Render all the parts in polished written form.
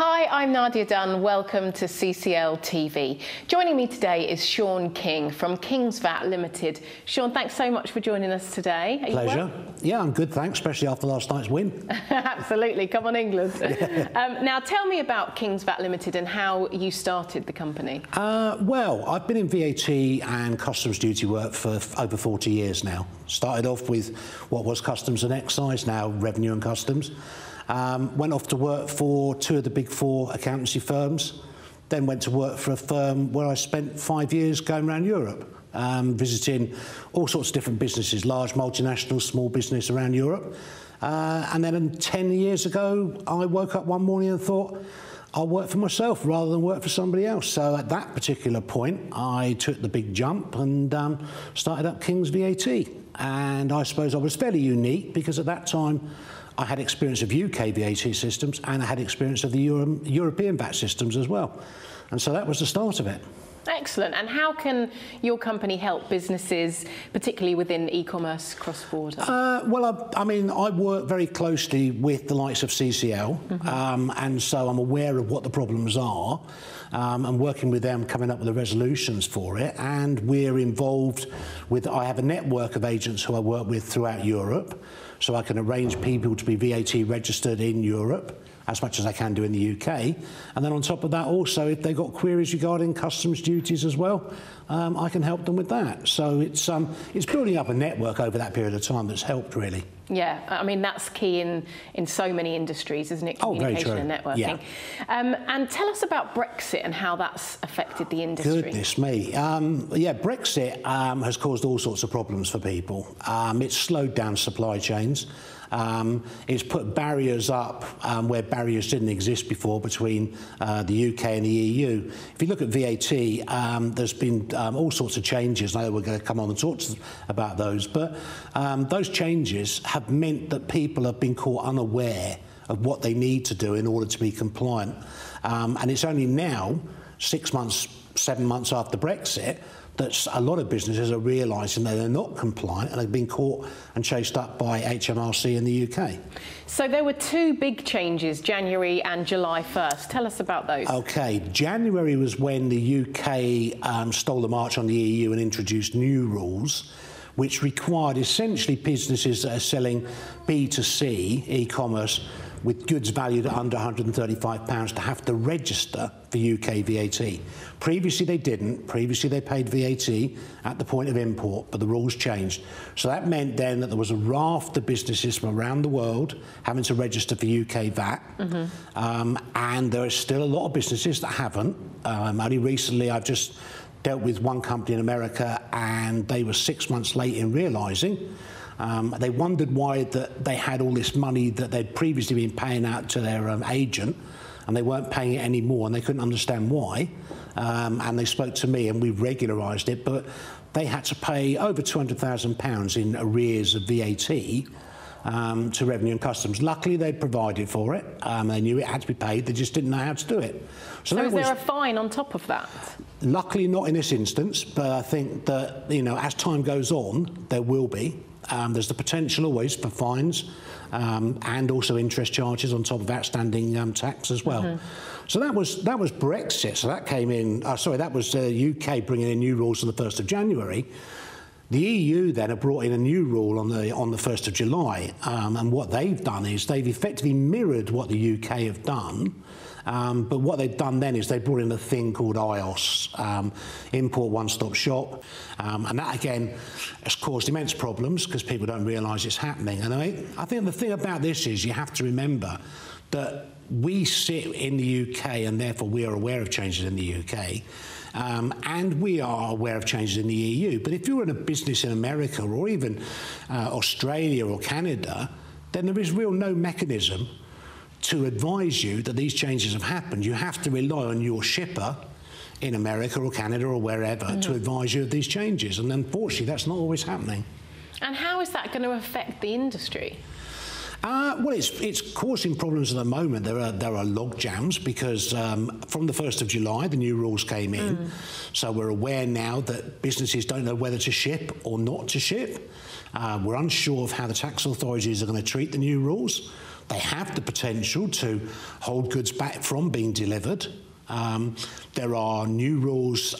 Hi, I'm Nadia Dunn. Welcome to CCL TV. Joining me today is Shaun King from Kings Vat Limited. Shaun, thanks so much for joining us today. Are Pleasure. you well? Yeah, I'm good, thanks, especially after last night's win. Absolutely. Come on, England. Now, tell me about Kings Vat Limited and how you started the company. Well, I've been in VAT and customs duty work for over 40 years now. Started off with what was customs and excise, now revenue and customs. Went off to work for two of the big four accountancy firms, then went to work for a firm where I spent 5 years going around Europe, visiting all sorts of different businesses, large multinational, small business around Europe. And then 10 years ago, I woke up one morning and thought, I'll work for myself rather than work for somebody else. So at that particular point, I took the big jump and started up Kings Vat. And I suppose I was fairly unique because at that time, I had experience of UK VAT systems and I had experience of the European VAT systems as well. And so that was the start of it. Excellent. And how can your company help businesses, particularly within e-commerce cross-border? Well, I mean, I work very closely with the likes of CCL, and so I'm aware of what the problems are. And working with them, coming up with the resolutions for it. And we're involved with, I have a network of agents who I work with throughout Europe, so I can arrange people to be VAT registered in Europe, as much as I can do in the UK. And then on top of that also, if they've got queries regarding customs duties as well, I can help them with that. So it's building up a network over that period of time that's helped, really. Yeah, I mean, that's key in so many industries, isn't it? Communication and networking. Yeah. And tell us about Brexit and how that's affected the industry. Goodness me. Yeah, Brexit has caused all sorts of problems for people. It's slowed down supply chains. It's put barriers up where barriers didn't exist before between the UK and the EU. If you look at VAT, there's been all sorts of changes. I know we're going to come on and talk about those, but those changes have meant that people have been caught unaware of what they need to do in order to be compliant. And it's only now, 6 months, 7 months after Brexit, that a lot of businesses are realising that they're not compliant and they've been caught and chased up by HMRC in the UK. So there were two big changes, January and July 1st. Tell us about those. OK, January was when the UK stole the march on the EU and introduced new rules, which required essentially businesses that are selling B2C, e-commerce, with goods valued at under £135 to have to register for UK VAT. Previously they didn't. Previously they paid VAT at the point of import, but the rules changed. So that meant then that there was a raft of businesses from around the world having to register for UK VAT. And there are still a lot of businesses that haven't. Only recently I've just dealt with one company in America and they were 6 months late in realising. They wondered why that they had all this money that they'd previously been paying out to their agent and they weren't paying it anymore and they couldn't understand why. And they spoke to me and we regularised it, but they had to pay over £200,000 in arrears of VAT to Revenue and Customs. Luckily, they'd provided for it. They knew it had to be paid. They just didn't know how to do it. So is there a fine on top of that? Luckily, not in this instance, but I think that, you know, as time goes on, there will be. There's the potential always for fines and also interest charges on top of outstanding tax as well. So that was Brexit. So that came in. That was the UK bringing in new rules on the 1st of January. The EU then have brought in a new rule on the 1st of July, and what they've done is they've effectively mirrored what the UK have done. But what they've done then is they brought in a thing called IOS, Import One-Stop Shop, and that again has caused immense problems because people don't realise it's happening. And I think the thing about this is you have to remember that we sit in the UK and therefore we are aware of changes in the UK. And we are aware of changes in the EU. But if you're in a business in America or even Australia or Canada, then there is no mechanism to advise you that these changes have happened. You have to rely on your shipper in America or Canada or wherever to advise you of these changes. And unfortunately, that's not always happening. And how is that going to affect the industry? Well, it's causing problems at the moment. There are log jams because from the 1st of July, the new rules came in. So we're aware now that businesses don't know whether to ship or not to ship. We're unsure of how the tax authorities are going to treat the new rules. They have the potential to hold goods back from being delivered. There are new rules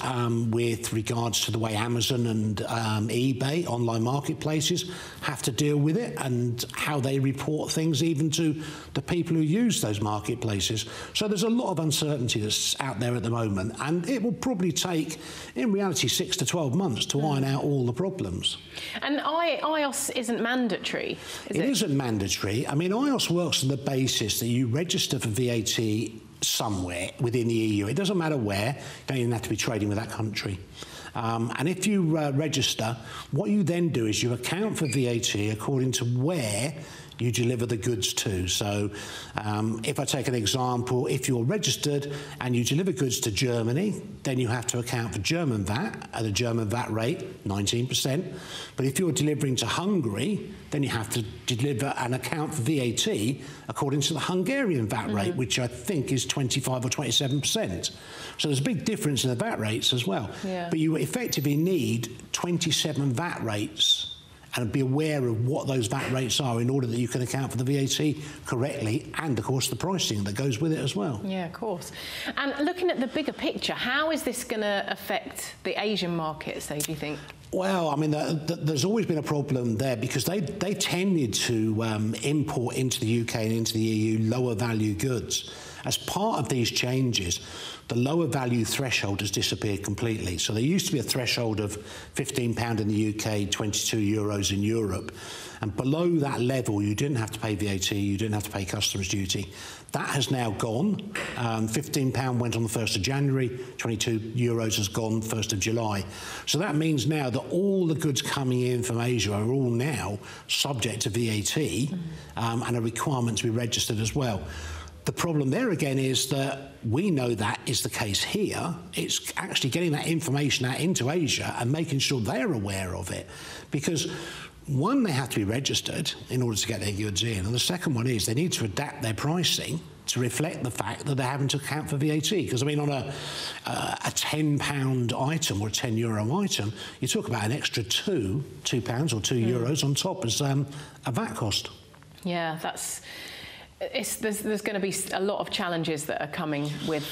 with regards to the way Amazon and eBay, online marketplaces, have to deal with it and how they report things even to the people who use those marketplaces. So there's a lot of uncertainty that's out there at the moment, and it will probably take, in reality, 6 to 12 months to iron out all the problems. And iOS isn't mandatory, is it? It isn't mandatory. I mean, iOS works on the basis that you register for VAT somewhere within the EU. It doesn't matter where. You don't even have to be trading with that country. And if you register, what you then do is you account for VAT according to where you deliver the goods to. So if I take an example, if you're registered and you deliver goods to Germany, then you have to account for German VAT at a German VAT rate, 19%. But if you're delivering to Hungary, then you have to deliver an account for VAT according to the Hungarian VAT rate, which I think is 25 or 27%. So there's a big difference in the VAT rates as well. Yeah. But you effectively need 27 VAT rates and be aware of what those VAT rates are in order that you can account for the VAT correctly and, of course, the pricing that goes with it as well. Yeah, of course. And looking at the bigger picture, how is this going to affect the Asian markets, do you think? Well, I mean, there's always been a problem there because they tended to import into the UK and into the EU lower value goods. As part of these changes, the lower value threshold has disappeared completely. So there used to be a threshold of £15 in the UK, €22 in Europe. And below that level, you didn't have to pay VAT, you didn't have to pay customs duty. That has now gone. £15 went on the 1st of January, €22 has gone 1st of July. So that means now that all the goods coming in from Asia are all now subject to VAT and a requirement to be registered as well. The problem there again is that we know that is the case here. It's actually getting that information out into Asia and making sure they're aware of it. Because one, they have to be registered in order to get their goods in. And the second one is they need to adapt their pricing to reflect the fact that they're having to account for VAT. Because, I mean, on a £10 item or a €10 item, you talk about an extra £2 or €2 on top as a VAT cost. Yeah, there's going to be a lot of challenges that are coming with.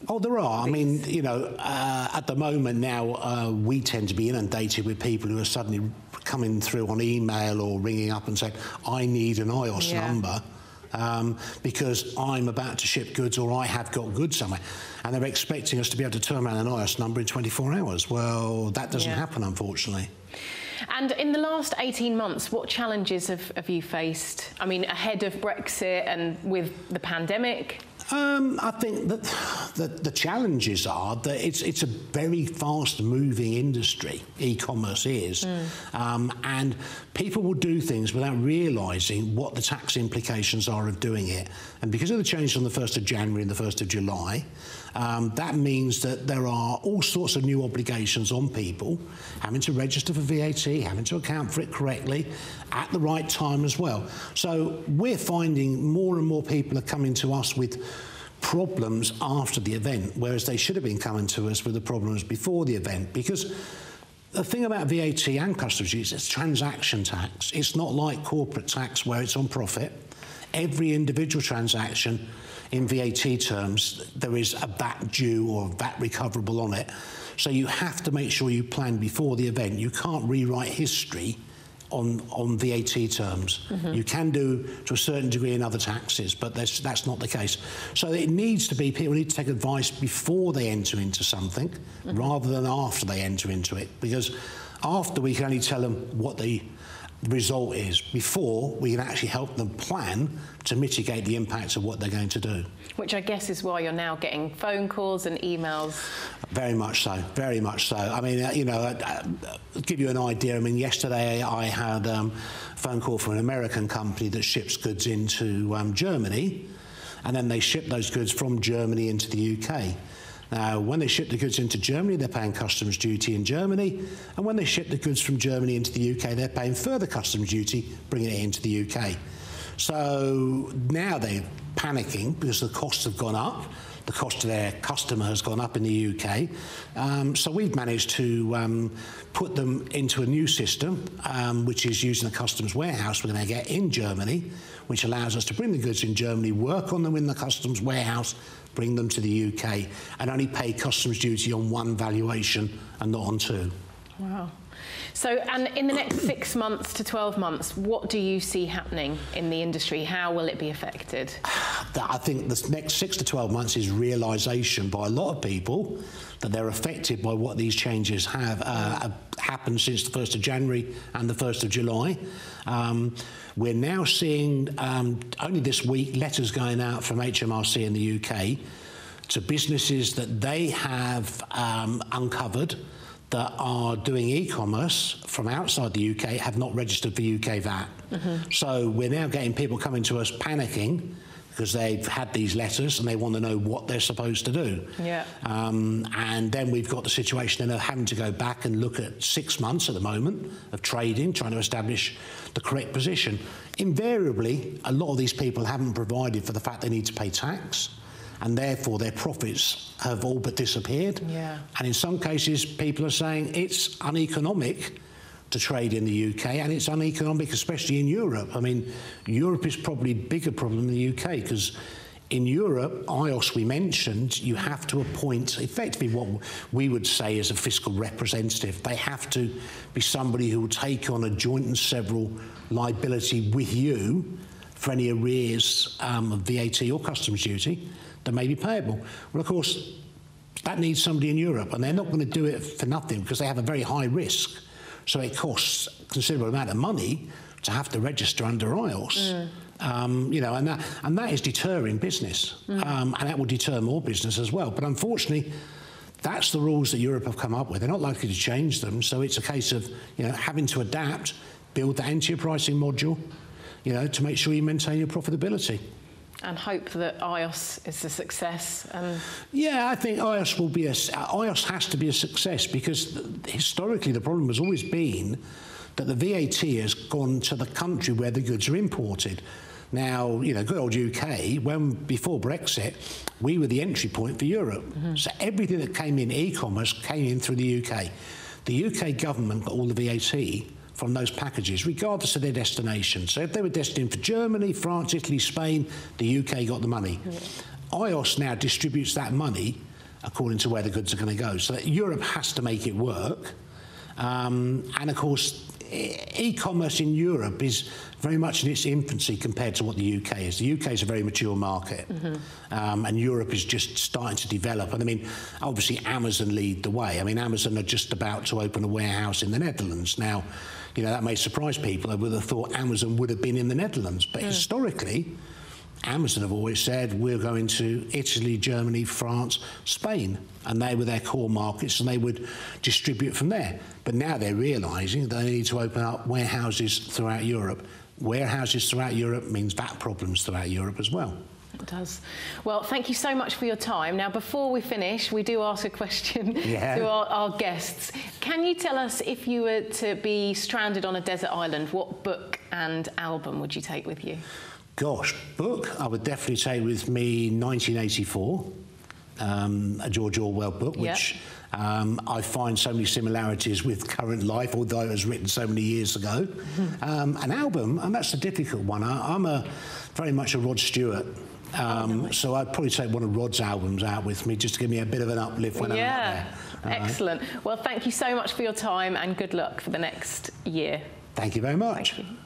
Oh, there are. I mean, you know, at the moment now, we tend to be inundated with people who are suddenly coming through on email or ringing up and saying, I need an iOS number because I'm about to ship goods or I have got goods somewhere. And they're expecting us to be able to turn around an iOS number in 24 hours. Well, that doesn't happen, unfortunately. And in the last 18 months, what challenges have you faced? I mean, ahead of Brexit and with the pandemic? I think that the challenges are that it's a very fast-moving industry, e-commerce is, and people will do things without realising what the tax implications are of doing it. And because of the change on the 1st of January and the 1st of July, that means that there are all sorts of new obligations on people having to register for VAT, having to account for it correctly at the right time as well. So we're finding more and more people are coming to us with problems after the event, whereas they should have been coming to us with the problems before the event. Because the thing about VAT and customs duty is it's transaction tax. It's not like corporate tax where it's on profit. Every individual transaction in VAT terms, there is a VAT due or VAT recoverable on it. So you have to make sure you plan before the event. You can't rewrite history on VAT terms. You can do to a certain degree in other taxes, but that's not the case. So it needs to be, people need to take advice before they enter into something rather than after they enter into it, because after we can only tell them what the result is. Before, we can actually help them plan to mitigate the impacts of what they're going to do. Which I guess is why you're now getting phone calls and emails. Very much so, very much so. I mean, you know, I'll give you an idea. I mean, yesterday I had a phone call from an American company that ships goods into Germany, and then they ship those goods from Germany into the UK. Now, when they ship the goods into Germany, they're paying customs duty in Germany, and when they ship the goods from Germany into the UK, they're paying further customs duty, bringing it into the UK. So now they're panicking because the costs have gone up. the cost of their customer has gone up in the UK. So we've managed to put them into a new system, which is using the customs warehouse we're going to get in Germany, which allows us to bring the goods in Germany, work on them in the customs warehouse, bring them to the UK, and only pay customs duty on one valuation and not on two. Wow. So, and in the next 6 months to 12 months, what do you see happening in the industry? How will it be affected? I think the next 6 to 12 months is realisation by a lot of people that they're affected by what these changes have happened since the 1st of January and the 1st of July. We're now seeing, only this week, letters going out from HMRC in the UK to businesses that they have uncovered that are doing e-commerce from outside the UK have not registered for UK VAT. So we're now getting people coming to us panicking because they've had these letters and they want to know what they're supposed to do. Yeah. And then we've got the situation of having to go back and look at 6 months at the moment of trading, trying to establish the correct position. Invariably, a lot of these people haven't provided for the fact they need to pay tax, and therefore their profits have all but disappeared. Yeah. And in some cases, people are saying it's uneconomic to trade in the UK, and it's uneconomic, especially in Europe. I mean, Europe is probably a bigger problem than the UK, because in Europe, IOS we mentioned, you have to appoint effectively what we would say is a fiscal representative. They have to be somebody who will take on a joint and several liability with you for any arrears of VAT or customs duty that may be payable. Well, of course, that needs somebody in Europe, and they're not going to do it for nothing because they have a very high risk. So it costs a considerable amount of money to have to register under IOS. You know, and that is deterring business, and that will deter more business as well. But unfortunately, that's the rules that Europe have come up with. They're not likely to change them, so it's a case of, you know, having to adapt, build that into your pricing module, you know, to make sure you maintain your profitability. And hope that IOS is a success. Yeah, I think IOS will be IOS has to be a success, because historically the problem has always been that the VAT has gone to the country where the goods are imported. Now, you know, good old UK, before Brexit, we were the entry point for Europe. So everything that came in e-commerce came in through the UK. The UK government got all the VAT from those packages, regardless of their destination. So if they were destined for Germany, France, Italy, Spain, the UK got the money. IOS now distributes that money according to where the goods are going to go. So that Europe has to make it work. And of course, e-commerce in Europe is very much in its infancy compared to what the UK is. The UK is a very mature market, and Europe is just starting to develop. And I mean, obviously Amazon lead the way. I mean, Amazon are just about to open a warehouse in the Netherlands. Now, you know, that may surprise people. I would have thought Amazon would have been in the Netherlands, but historically, Amazon have always said we're going to Italy, Germany, France, Spain, and they were their core markets, and they would distribute from there. But now they're realising that they need to open up warehouses throughout Europe. Warehouses throughout Europe means VAT problems throughout Europe as well. It does. Well, thank you so much for your time. Now, before we finish, we do ask a question to our guests. Can you tell us, if you were to be stranded on a desert island, what book and album would you take with you? Gosh, book, I would definitely take with me 1984, a George Orwell book, which I find so many similarities with current life, although it was written so many years ago. An album, and that's a difficult one. I'm very much a Rod Stewart. So I'd probably take one of Rod's albums out with me just to give me a bit of an uplift when I'm out there. Excellent. Well, thank you so much for your time, and good luck for the next year. Thank you very much. Thank you.